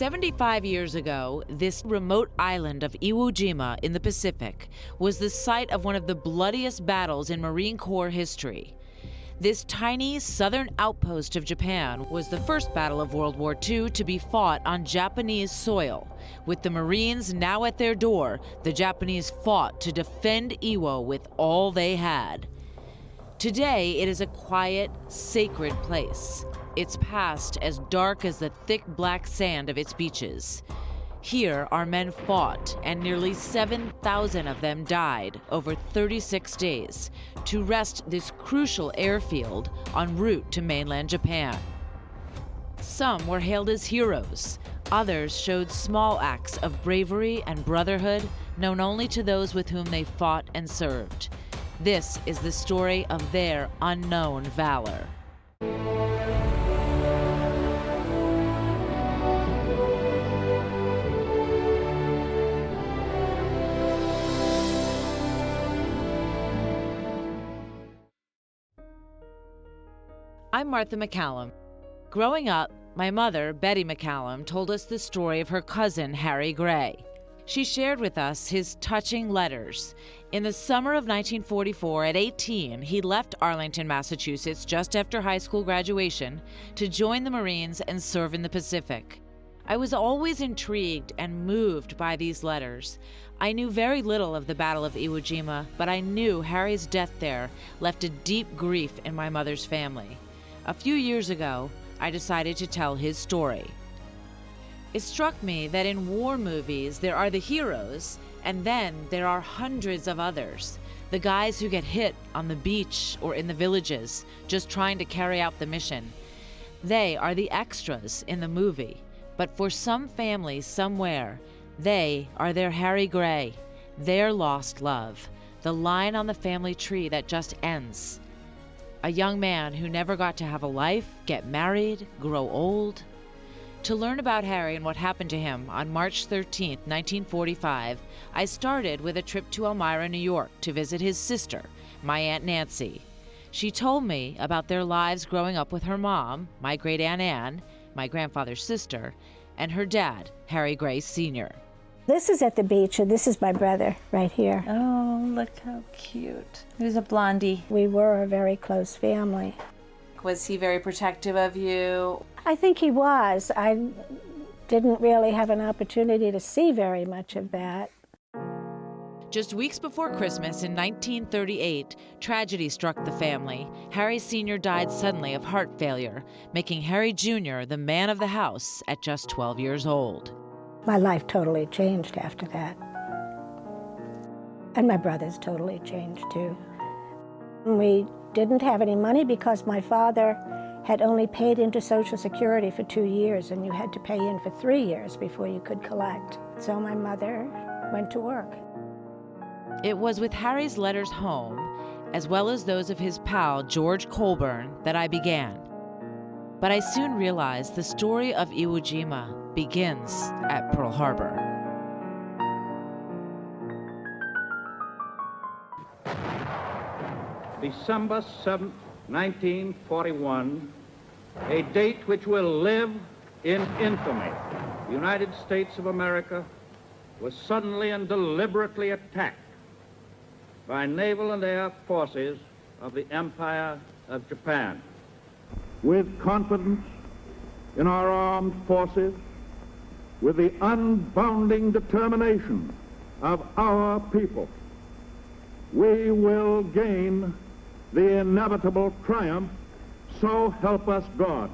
75 years ago, this remote island of Iwo Jima in the Pacific was the site of one of the bloodiest battles in Marine Corps history. This tiny southern outpost of Japan was the first battle of World War II to be fought on Japanese soil. With the Marines now at their door, the Japanese fought to defend Iwo with all they had. Today, it is a quiet, sacred place. Its past as dark as the thick black sand of its beaches. Here, our men fought, and nearly 7,000 of them died over 36 days to wrest this crucial airfield en route to mainland Japan. Some were hailed as heroes. Others showed small acts of bravery and brotherhood known only to those with whom they fought and served. This is the story of their unknown valor. I'm Martha MacCallum. Growing up, my mother, Betty MacCallum, told us the story of her cousin, Harry Gray. She shared with us his touching letters. In the summer of 1944, at 18, he left Arlington, Massachusetts, just after high school graduation, to join the Marines and serve in the Pacific. I was always intrigued and moved by these letters. I knew very little of the Battle of Iwo Jima, but I knew Harry's death there left a deep grief in my mother's family. A few years ago, I decided to tell his story. It struck me that in war movies, there are the heroes, and then there are hundreds of others. The guys who get hit on the beach or in the villages, just trying to carry out the mission. They are the extras in the movie. But for some family somewhere, they are their Harry Gray, their lost love, the line on the family tree that just ends. A young man who never got to have a life, get married, grow old. To learn about Harry and what happened to him on March 13, 1945, I started with a trip to Elmira, New York to visit his sister, my Aunt Nancy. She told me about their lives growing up with her mom, my great Aunt Anne, my grandfather's sister, and her dad, Harry Gray Sr. This is at the beach, and this is my brother right here. Oh, look how cute. He was a blondie. We were a very close family. Was he very protective of you? I think he was. I didn't really have an opportunity to see very much of that. Just weeks before Christmas in 1938, tragedy struck the family. Harry Sr. died suddenly of heart failure, making Harry Jr. the man of the house at just 12 years old. My life totally changed after that. And my brother's totally changed too. We didn't have any money because my father had only paid into Social Security for 2 years, and you had to pay in for 3 years before you could collect. So my mother went to work. It was with Harry's letters home, as well as those of his pal George Colburn, that I began. But I soon realized the story of Iwo Jima begins at Pearl Harbor. December 7th, 1941, a date which will live in infamy. The United States of America was suddenly and deliberately attacked by naval and air forces of the Empire of Japan. With confidence in our armed forces, with the unbounding determination of our people, we will gain the inevitable triumph, so help us God.